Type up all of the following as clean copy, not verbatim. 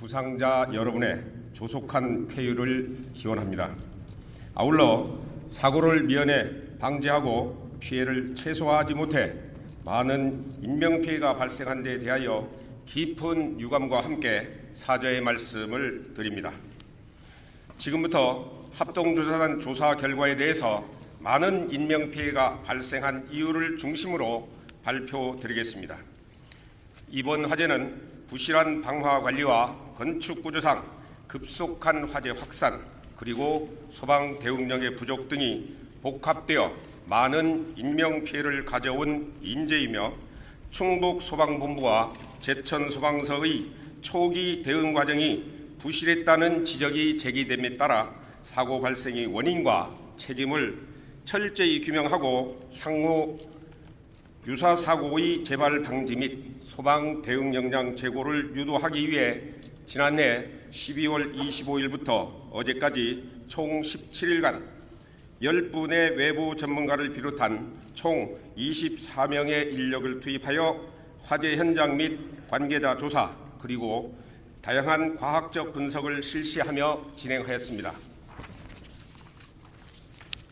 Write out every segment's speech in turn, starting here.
부상자 여러분의 조속한 쾌유를 기원합니다. 아울러 사고를 미연에 방지하고 피해를 최소화하지 못해 많은 인명피해가 발생한 데 대하여 깊은 유감과 함께 사죄의 말씀을 드립니다. 지금부터 합동조사단 조사 결과에 대해서 많은 인명피해가 발생한 이유를 중심으로 발표드리겠습니다. 이번 화재는 부실한 방화관리와 건축구조상 급속한 화재 확산 그리고 소방 대응력의 부족 등이 복합되어 많은 인명피해를 가져온 인재이며 충북소방본부와 제천소방서의 초기 대응 과정이 부실했다는 지적이 제기됨에 따라 사고 발생의 원인과 책임을 철저히 규명하고 향후 유사 사고의 재발 방지 및 소방 대응 역량 제고를 유도하기 위해 지난해 12월 25일부터 어제까지 총 17일간 10분의 외부 전문가를 비롯한 총 24명의 인력을 투입하여 화재 현장 및 관계자 조사 그리고 다양한 과학적 분석을 실시하며 진행하였습니다.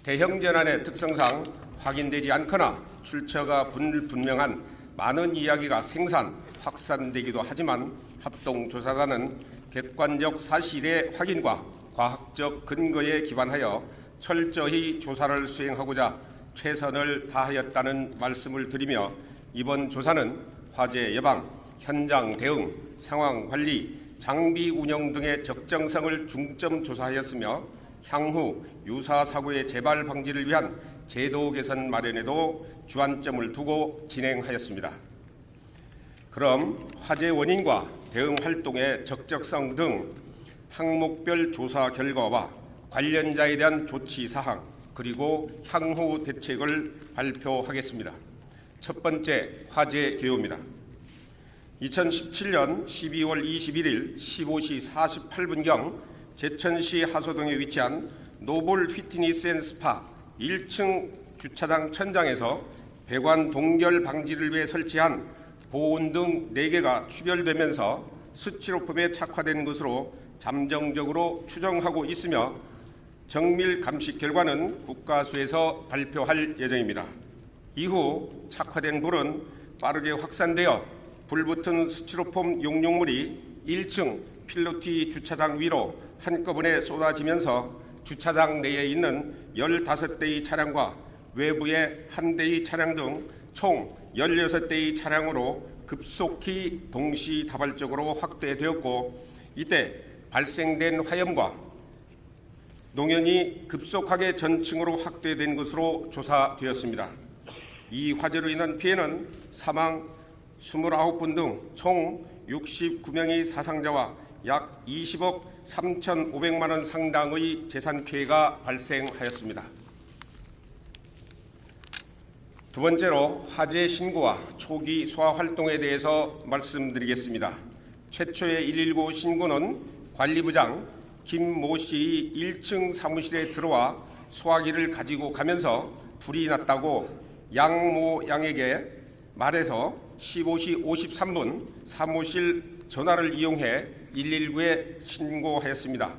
대형 재난의 특성상 확인되지 않거나 출처가 불분명한 많은 이야기가 생산, 확산되기도 하지만 합동조사단은 객관적 사실의 확인과 과학적 근거에 기반하여 철저히 조사를 수행하고자 최선을 다하였다는 말씀을 드리며 이번 조사는 화재 예방, 현장 대응, 상황 관리, 장비 운영 등의 적정성을 중점 조사하였으며 향후 유사 사고의 재발 방지를 위한 제도 개선 마련에도 주안점을 두고 진행하였습니다. 그럼 화재 원인과 대응 활동의 적적성 등 항목별 조사 결과와 관련자에 대한 조치 사항 그리고 향후 대책을 발표하겠습니다. 첫 번째 화재 개요입니다. 2017년 12월 21일 15시 48분경 제천시 하소동에 위치한 노블 피트니스 앤 스파 1층 주차장 천장에서 배관 동결 방지를 위해 설치한 보온등 4개가 축열되면서 스티로폼에 착화된 것으로 잠정적으로 추정하고 있으며 정밀 감식 결과는 국가수에서 발표할 예정입니다. 이후 착화된 불은 빠르게 확산되어 불붙은 스티로폼 용융물이 1층 필로티 주차장 위로 한꺼번에 쏟아지면서 주차장 내에 있는 15대의 차량과 외부의 1대의 차량 등 총 16대의 차량으로 급속히 동시다발적으로 확대되었고 이때 발생된 화염과 농연이 급속하게 전층으로 확대된 것으로 조사되었습니다. 이 화재로 인한 피해는 사망 29분 등 총 69명의 사상자와 약 20억 3,500만 원 상당의 재산 피해가 발생하였습니다. 두 번째로 화재 신고와 초기 소화 활동에 대해서 말씀드리겠습니다. 최초의 119 신고는 관리부장 김모 씨의 1층 사무실에 들어와 소화기를 가지고 가면서 불이 났다고 양모 양에게 말해서 15시 53분 사무실 전화를 이용해 119에 신고하였습니다.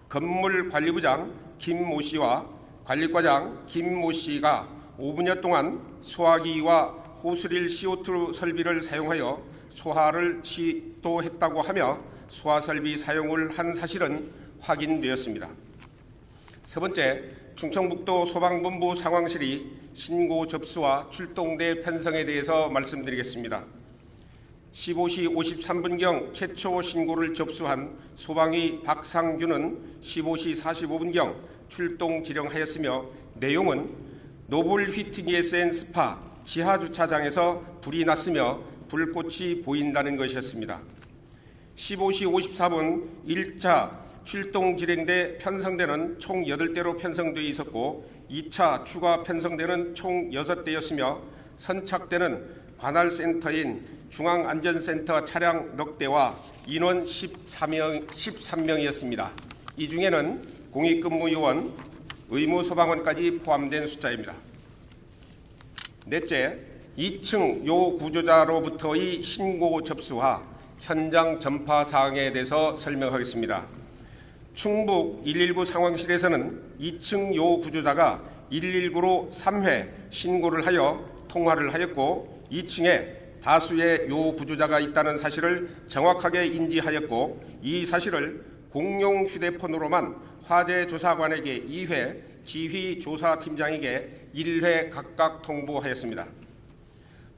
건물 관리부장 김모 씨와 관리과장 김모 씨가 5분여 동안 소화기와 호스릴 CO2 설비를 사용하여 소화를 시도했다고 하며 소화 설비 사용을 한 사실은 확인되었습니다. 세 번째, 충청북도 소방본부 상황실이 신고 접수와 출동대 편성에 대해서 말씀드리겠습니다. 15시 53분경 최초 신고를 접수한 소방의 박상규는 15시 45분경 출동 지령하였으며 내용은 노블 휘트니스 앤 스파 지하주차장에서 불이 났으며 불꽃이 보인다는 것이었습니다. 15시 54분 1차 출동 지령대 편성대는 총 8대로 편성되어 있었고 2차 추가 편성대는 총 6대였으며 선착대는 관할센터인 중앙안전센터 차량 넉 대와 인원 13명이었습니다. 이 중에는 공익근무요원, 의무소방원까지 포함된 숫자입니다. 넷째, 2층 요 구조자로부터의 신고 접수와 현장 전파 사항에 대해서 설명하겠습니다. 충북 119 상황실에서는 2층 요 구조자가 119로 3회 신고를 하여 통화를 하였고 2층에 다수의 요 구조자가 있다는 사실을 정확하게 인지하였고 이 사실을 공용 휴대폰으로만 화재조사관에게 2회, 지휘조사팀장에게 1회 각각 통보하였습니다.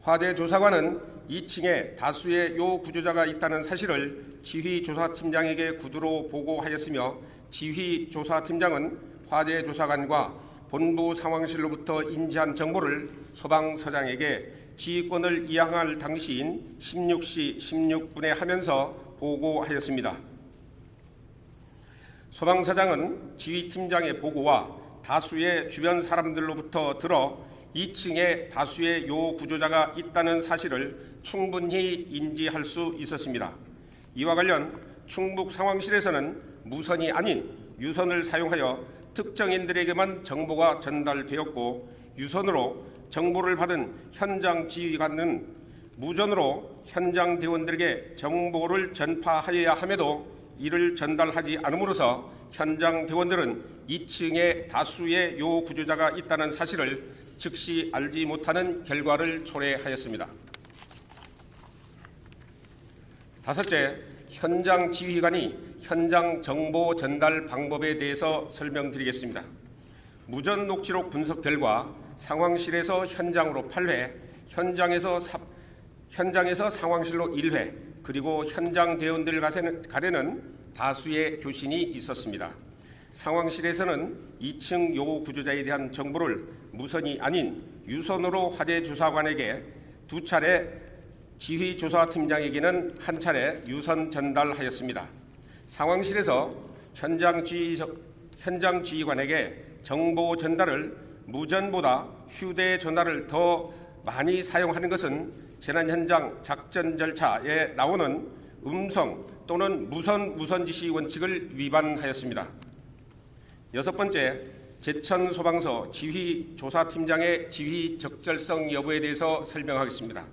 화재조사관은 2층에 다수의 요 구조자가 있다는 사실을 지휘조사팀장에게 구두로 보고하였으며 지휘조사팀장은 화재조사관과 본부 상황실로부터 인지한 정보를 소방서장에게 지휘권을 이양할 당시인 16시 16분에 하면서 보고하였습니다. 소방서장은 지휘팀장의 보고와 다수의 주변 사람들로부터 들어 2층에 다수의 요 구조자가 있다는 사실을 충분히 인지할 수 있었습니다. 이와 관련 충북 상황실에서는 무선이 아닌 유선을 사용하여 특정인들에게만 정보가 전달되었고 유선으로 정보를 받은 현장 지휘관은 무전으로 현장 대원들에게 정보를 전파하여야 함에도 이를 전달하지 않음으로써 현장 대원들은 2층에 다수의 요 구조자가 있다는 사실을 즉시 알지 못하는 결과를 초래하였습니다. 다섯째, 현장 지휘관이 현장 정보 전달 방법에 대해서 설명드리겠습니다. 무전 녹취록 분석 결과 상황실에서 현장으로 8회, 현장에서 상황실로 1회, 그리고 현장 대원들 간에는 다수의 교신이 있었습니다. 상황실에서는 2층 요 구조자에 대한 정보를 무선이 아닌 유선으로 화재조사관에게 2차례, 지휘조사팀장에게는 1차례 유선 전달하였습니다. 상황실에서 현장 지휘관에게 정보 전달을 무전보다 휴대전화를 더 많이 사용하는 것은 재난 현장 작전 절차에 나오는 음성 또는 무선 지시 원칙을 위반하였습니다. 여섯 번째, 제천소방서 지휘조사팀장의 지휘 적절성 여부에 대해서 설명하겠습니다.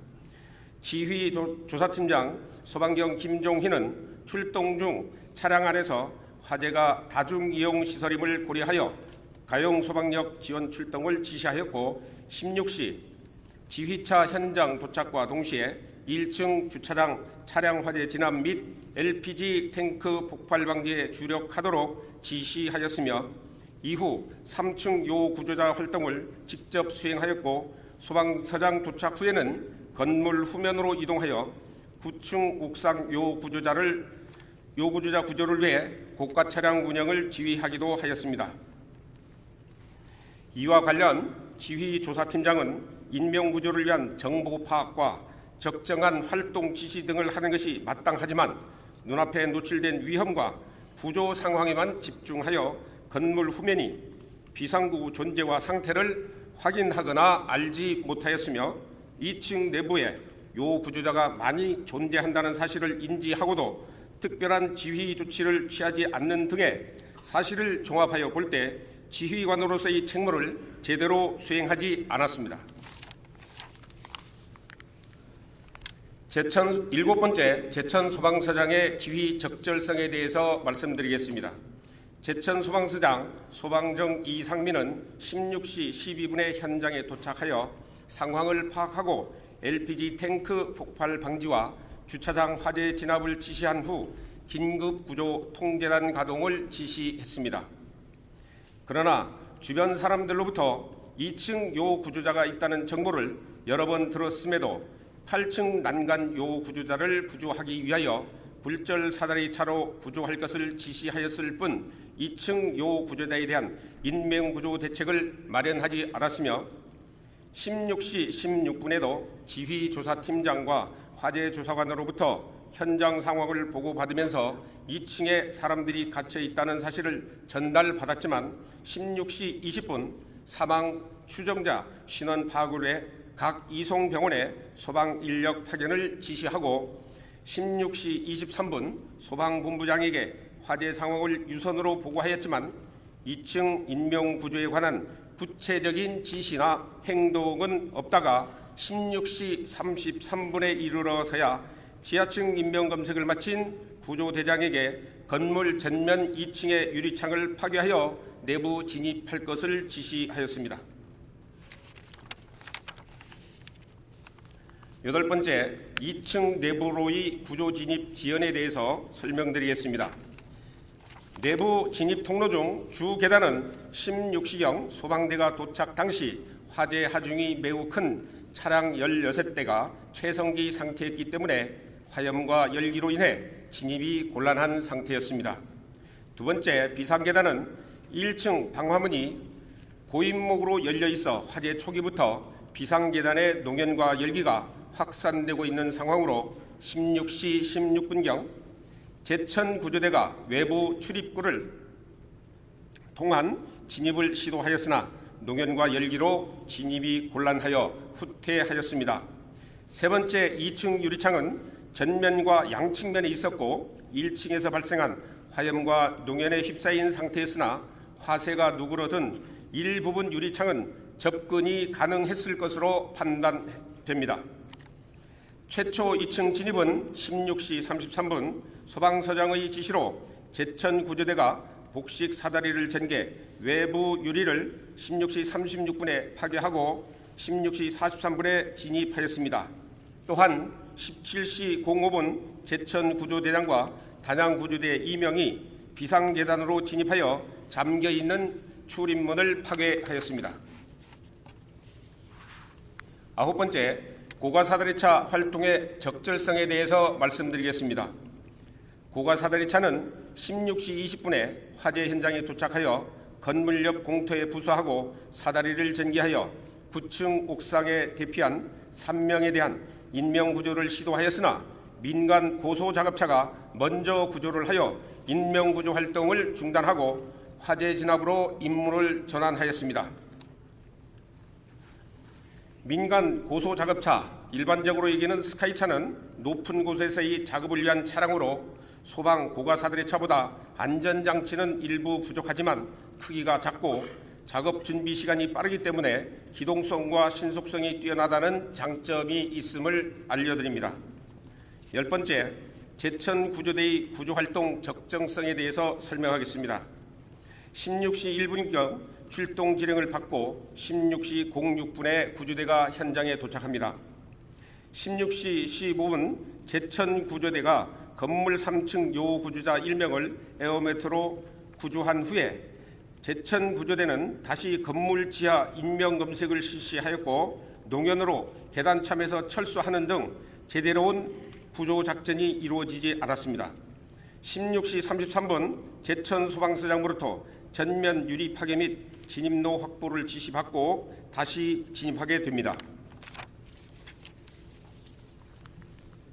지휘조사팀장 소방경 김종희는 출동 중 차량 안에서 화재가 다중이용시설임을 고려하여 가용 소방력 지원 출동을 지시하였고 16시 지휘차 현장 도착과 동시에 1층 주차장 차량 화재 진압 및 LPG 탱크 폭발 방지에 주력하도록 지시하였으며 이후 3층 요 구조자 활동을 직접 수행하였고 소방서장 도착 후에는 건물 후면으로 이동하여 9층 옥상 요 구조자 구조를 위해 고가 차량 운영을 지휘하기도 하였습니다. 이와 관련 지휘조사팀장은 인명구조를 위한 정보 파악과 적정한 활동 지시 등을 하는 것이 마땅하지만 눈앞에 노출된 위험과 구조 상황에만 집중하여 건물 후면이 비상구 존재와 상태를 확인하거나 알지 못하였으며 2층 내부에 요 구조자가 많이 존재한다는 사실을 인지하고도 특별한 지휘 조치를 취하지 않는 등의 사실을 종합하여 볼 때 지휘관으로서의 책무를 제대로 수행하지 않았습니다. 일곱 번째, 제천소방서장의 지휘 적절성에 대해서 말씀드리겠습니다. 제천소방서장 소방정 이상민은 16시 12분에 현장에 도착하여 상황을 파악하고 LPG 탱크 폭발 방지와 주차장 화재 진압을 지시한 후 긴급구조 통제단 가동을 지시했습니다. 그러나 주변 사람들로부터 2층 요 구조자가 있다는 정보를 여러 번 들었음에도 8층 난간 요 구조자를 구조하기 위하여 불절 사다리 차로 구조할 것을 지시하였을 뿐 2층 요 구조자에 대한 인명구조 대책을 마련하지 않았으며 16시 16분에도 지휘조사팀장과 화재조사관으로부터 현장 상황을 보고받으면서 2층에 사람들이 갇혀 있다는 사실을 전달받았지만 16시 20분 사망 추정자 신원 파악을 위해 각 이송병원에 소방 인력 파견을 지시하고 16시 23분 소방본부장에게 화재 상황을 유선으로 보고하였지만 2층 인명구조에 관한 구체적인 지시나 행동은 없다가 16시 33분에 이르러서야 지하층 인명검색을 마친 구조대장에게 건물 전면 2층의 유리창을 파괴하여 내부 진입할 것을 지시하였습니다. 8번째, 2층 내부로의 구조 진입 지연에 대해서 설명드리겠습니다. 내부 진입 통로 중 주 계단은 16시경 소방대가 도착 당시 화재 하중이 매우 큰 차량 16대가 최성기 상태였기 때문에 화염과 열기로 인해 진입이 곤란한 상태였습니다. 두 번째, 비상계단은 1층 방화문이 고인목으로 열려 있어 화재 초기부터 비상계단의 농연과 열기가 확산되고 있는 상황으로 16시 16분경 제천구조대가 외부 출입구를 통한 진입을 시도하였으나 농연과 열기로 진입이 곤란하여 후퇴하였습니다. 세 번째, 2층 유리창은 전면과 양측면에 있었고 1층에서 발생한 화염과 농연에 휩싸인 상태였으나 화세가 누그러든 일부분 유리창은 접근이 가능했을 것으로 판단됩니다. 최초 2층 진입은 16시 33분 소방서장의 지시로 제천구조대가 복식 사다리를 전개 외부 유리를 16시 36분에 파괴하고 16시 43분에 진입하였습니다. 또한 17시 05분 제천구조대장과 단양구조대 2명이 비상계단으로 진입하여 잠겨있는 출입문을 파괴하였습니다. 9번째, 고가사다리차 활동의 적절성에 대해서 말씀드리겠습니다. 고가사다리차는 16시 20분에 화재 현장에 도착하여 건물 옆 공터에 부수하고 사다리를 전개하여 9층 옥상에 대피한 3명에 대한 인명구조를 시도하였으나 민간 고소작업차가 먼저 구조를 하여 인명구조 활동을 중단하고 화재 진압으로 임무를 전환하였습니다. 민간 고소작업차, 일반적으로 얘기하는 스카이차는 높은 곳에서의 작업을 위한 차량으로 소방 고가사다리차보다 안전장치는 일부 부족하지만 크기가 작고 작업 준비 시간이 빠르기 때문에 기동성과 신속성이 뛰어나다는 장점이 있음을 알려드립니다. 10번째, 제천구조대의 구조활동 적정성에 대해서 설명하겠습니다. 16시 1분경 출동 지령을 받고 16시 06분에 구조대가 현장에 도착합니다. 16시 15분 제천구조대가 건물 3층 요구조자 1명을 에어매트로 구조한 후에 제천구조대는 다시 건물 지하 인명검색을 실시하였고 농연으로 계단참에서 철수하는 등 제대로운 구조작전이 이루어지지 않았습니다. 16시 33분 제천소방서장으로부터 전면 유리 파괴 및 진입로 확보를 지시받고 다시 진입하게 됩니다.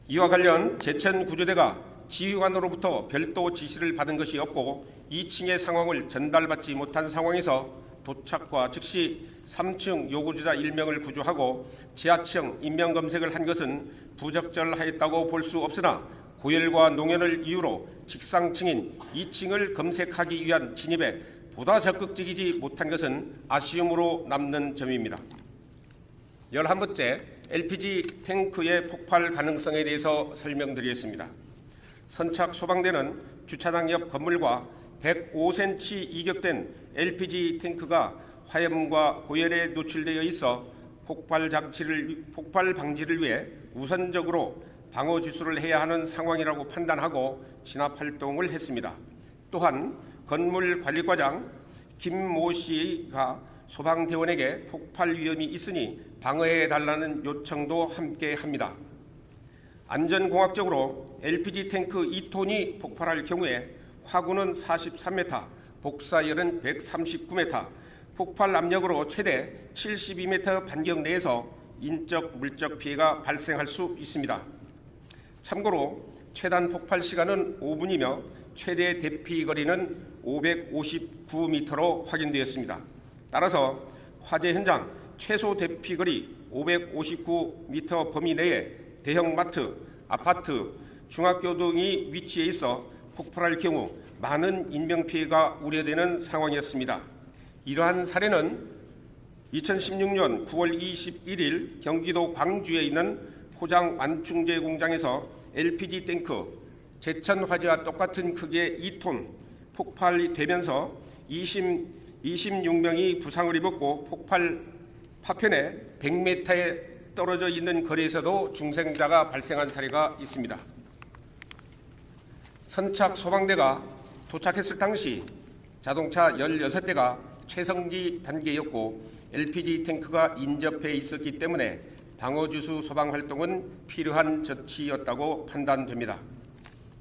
이와 관련 제천구조대가 지휘관으로부터 별도 지시를 받은 것이 없고 2층의 상황을 전달받지 못한 상황에서 도착과 즉시 3층 요구주자 1명을 구조하고 지하층 인명검색을 한 것은 부적절하였다고 볼 수 없으나 고열과 농연을 이유로 직상층인 2층을 검색하기 위한 진입에 보다 적극적이지 못한 것은 아쉬움으로 남는 점입니다. 11번째, LPG 탱크의 폭발 가능성에 대해서 설명드리겠습니다. 선착 소방대는 주차장 옆 건물과 105cm 이격된 LPG 탱크가 화염과 고열에 노출되어 있어 폭발 방지를 위해 우선적으로 방어 주수를 해야 하는 상황이라고 판단하고 진압 활동을 했습니다. 또한 건물 관리과장 김모 씨가 소방대원에게 폭발 위험이 있으니 방어해달라는 요청도 함께 합니다. 안전공학적으로 LPG 탱크 2톤이 폭발할 경우에 화구는 43m, 복사열은 139m, 폭발 압력으로 최대 72m 반경 내에서 인적, 물적 피해가 발생할 수 있습니다. 참고로 최단 폭발 시간은 5분이며 최대 대피 거리는 559m로 확인되었습니다. 따라서 화재 현장 최소 대피 거리 559m 범위 내에 대형마트, 아파트, 중학교 등이 위치해 있어 폭발할 경우 많은 인명피해가 우려되는 상황이었습니다. 이러한 사례는 2016년 9월 21일 경기도 광주에 있는 포장 완충제 공장에서 LPG 탱크 제천 화재와 똑같은 크기의 2톤 폭발이 되면서 26명이 부상을 입었고 폭발 파편에 100m에 떨어져 있는 거리에서도 중생자가 발생한 사례가 있습니다. 선착 소방대가 도착했을 당시 자동차 16대가 최성기 단계였고 LPG 탱크가 인접해 있었기 때문에 방어주수 소방 활동은 필요한 조치였다고 판단됩니다.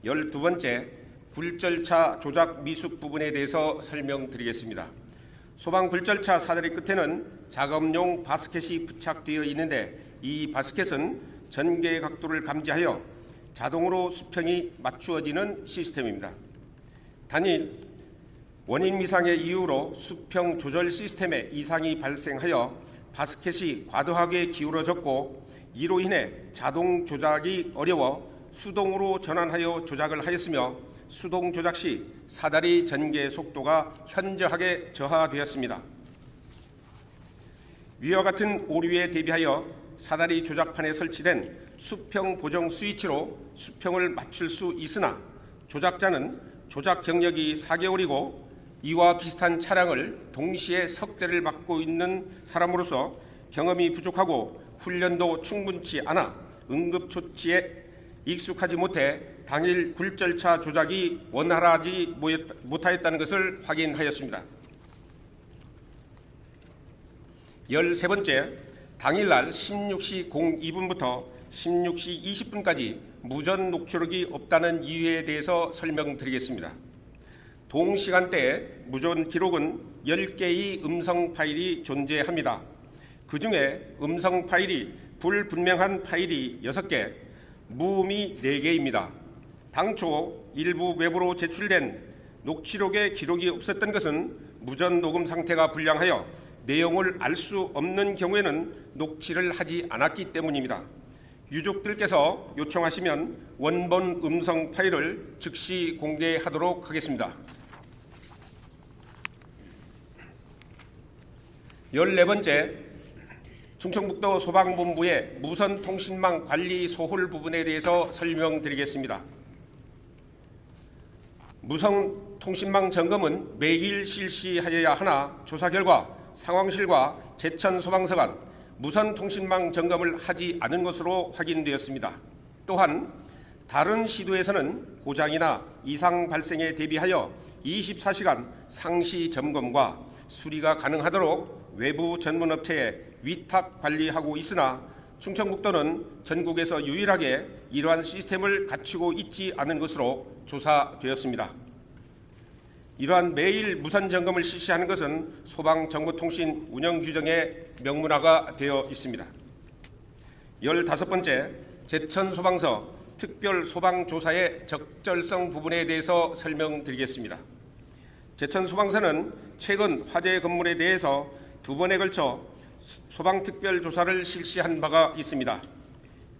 12번째, 굴절차 조작 미숙 부분에 대해서 설명드리겠습니다. 소방 굴절차 사다리 끝에는 작업용 바스켓이 부착되어 있는데 이 바스켓은 전개 각도를 감지하여 자동으로 수평이 맞추어지는 시스템입니다. 단일 원인 미상의 이유로 수평 조절 시스템에 이상이 발생하여 바스켓이 과도하게 기울어졌고 이로 인해 자동 조작이 어려워 수동으로 전환하여 조작을 하였으며 수동 조작 시 사다리 전개 속도가 현저하게 저하되었습니다. 위와 같은 오류에 대비하여 사다리 조작판에 설치된 수평 보정 스위치로 수평을 맞출 수 있으나 조작자는 조작 경력이 4개월이고 이와 비슷한 차량을 동시에 석 대를 맡고 있는 사람으로서 경험이 부족하고 훈련도 충분치 않아 응급조치에 익숙하지 못해 당일 굴절차 조작이 원활하지 못하였다는 것을 확인하였습니다. 13번째, 당일날 16시 02분부터 16시 20분까지 무전 녹취록이 없다는 이유에 대해서 설명드리겠습니다. 동시간대에 무전 기록은 10개의 음성 파일이 존재합니다. 그 중에 음성 파일이 불분명한 파일이 6개, 무음이 4개입니다. 당초 일부 외부로 제출된 녹취록에 기록이 없었던 것은 무전 녹음 상태가 불량하여 내용을 알 수 없는 경우에는 녹취를 하지 않았기 때문입니다. 유족들께서 요청하시면 원본 음성 파일을 즉시 공개하도록 하겠습니다. 14번째, 충청북도 소방본부의 무선통신망 관리 소홀 부분에 대해서 설명드리겠습니다. 무선통신망 점검은 매일 실시하여야 하나 조사 결과 상황실과 제천소방서 간 무선통신망 점검을 하지 않은 것으로 확인되었습니다. 또한 다른 시도에서는 고장이나 이상 발생에 대비하여 24시간 상시 점검과 수리가 가능하도록 외부 전문업체에 위탁 관리하고 있으나 충청북도는 전국에서 유일하게 이러한 시스템을 갖추고 있지 않은 것으로 조사되었습니다. 이러한 매일 무선 점검을 실시하는 것은 소방정보통신 운영규정에 명문화가 되어 있습니다. 15번째, 제천소방서 특별소방조사의 적절성 부분에 대해서 설명드리겠습니다. 제천소방서는 최근 화재 건물에 대해서 2번에 걸쳐 소방특별조사를 실시한 바가 있습니다.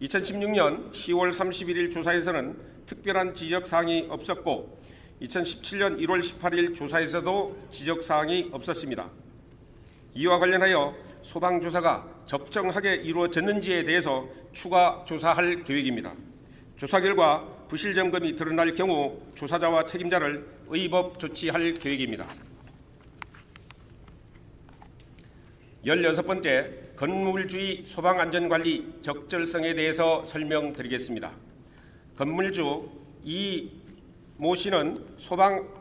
2016년 10월 31일 조사에서는 특별한 지적사항이 없었고 2017년 1월 18일 조사에서도 지적사항이 없었습니다. 이와 관련하여 소방조사가 적정하게 이루어졌는지에 대해서 추가 조사할 계획입니다. 조사 결과 부실 점검이 드러날 경우 조사자와 책임자를 의법 조치할 계획입니다. 16번째, 건물주의 소방안전관리 적절성에 대해서 설명드리겠습니다. 건물주 이모 씨는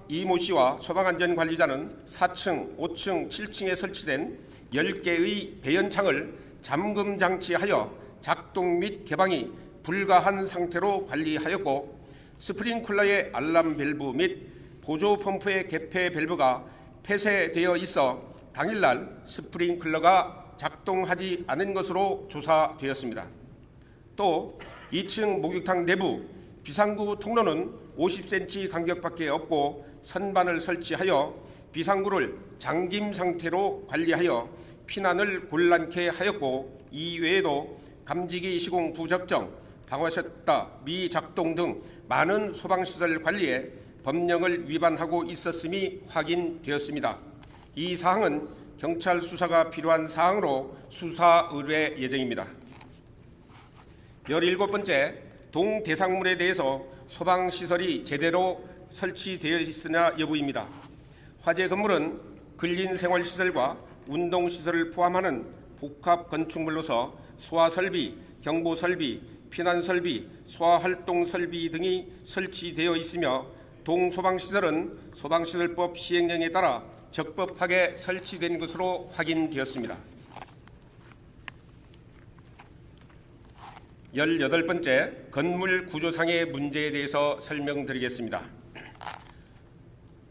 이모 씨와 소방안전관리자는 4층, 5층, 7층에 설치된 10개의 배연창을 잠금장치하여 작동 및 개방이 불가한 상태로 관리하였고 스프링클러의 알람 밸브 및 보조 펌프의 개폐 밸브가 폐쇄되어 있어 당일날 스프링클러가 작동하지 않은 것으로 조사되었습니다. 또 2층 목욕탕 내부 비상구 통로는 50cm 간격밖에 없고 선반을 설치하여 비상구를 잠김 상태로 관리하여 피난을 곤란케 하였고 이외에도 감지기 시공 부적정, 방화셔터 미작동 등 많은 소방시설 관리에 법령을 위반하고 있었음이 확인되었습니다. 이 사항은 경찰 수사가 필요한 사항으로 수사 의뢰 예정입니다. 17번째, 동대상물에 대해서 소방시설이 제대로 설치되어 있으냐 여부입니다. 화재 건물은 근린생활시설과 운동시설을 포함하는 복합건축물로서 소화설비, 경보설비, 피난설비, 소화활동설비 등이 설치되어 있으며 동소방시설은 소방시설법 시행령에 따라 적법하게 설치된 것으로 확인되었습니다. 18번째, 건물 구조상의 문제에 대해서 설명드리겠습니다.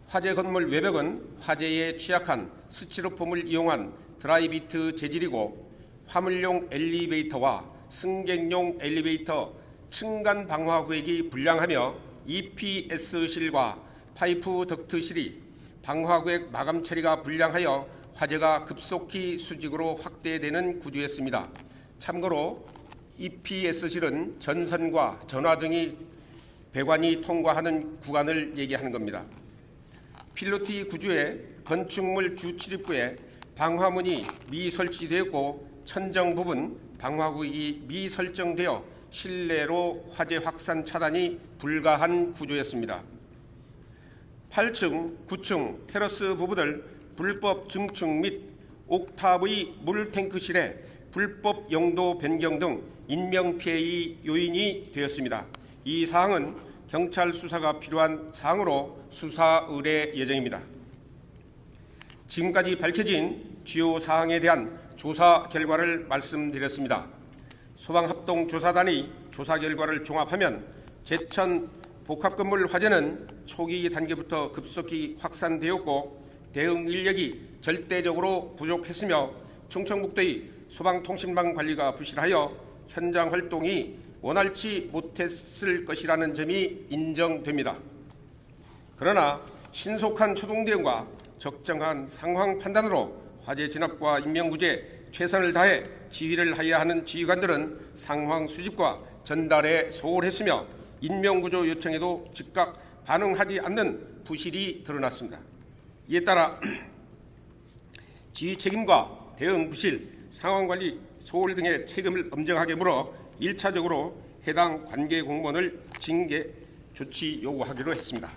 화재 건물 외벽은 화재에 취약한 스티로폼을 이용한 드라이비트 재질이고 화물용 엘리베이터와 승객용 엘리베이터 층간 방화 구획이 불량하며 EPS실과 파이프 덕트실이 방화 구획 마감 처리가 불량하여 화재가 급속히 수직으로 확대되는 구조였습니다. 참고로 EPS실은 전선과 전화 등이 배관이 통과하는 구간을 얘기하는 겁니다. 필로티 구조의 건축물 주출입구에 방화문이 미설치되었고 천정 부분 방화구역이 미설정되어 실내로 화재 확산 차단이 불가한 구조였습니다. 8층, 9층 테러스 부부들 불법 증축 및 옥탑의 물탱크실의 불법 용도 변경 등 인명피해의 요인이 되었습니다. 이 사항은 경찰 수사가 필요한 사항으로 수사 의뢰 예정입니다. 지금까지 밝혀진 주요 사항에 대한 조사 결과를 말씀드렸습니다. 소방합동조사단이 조사 결과를 종합하면 제천 복합건물 화재는 초기 단계부터 급속히 확산되었고 대응 인력이 절대적으로 부족했으며 충청북도의 소방통신망 관리가 부실하여 현장 활동이 원활치 못했을 것이라는 점이 인정됩니다. 그러나 신속한 초동 대응과 적정한 상황 판단으로 화재 진압과 인명구제에 최선을 다해 지휘를 하여야 하는 지휘관들은 상황 수집과 전달에 소홀했으며 인명구조 요청에도 즉각 반응하지 않는 부실이 드러났습니다. 이에 따라 지휘 책임과 대응 부실, 상황관리 소홀 등의 책임을 엄정하게 물어 1차적으로 해당 관계 공무원을 징계 조치 요구하기로 했습니다.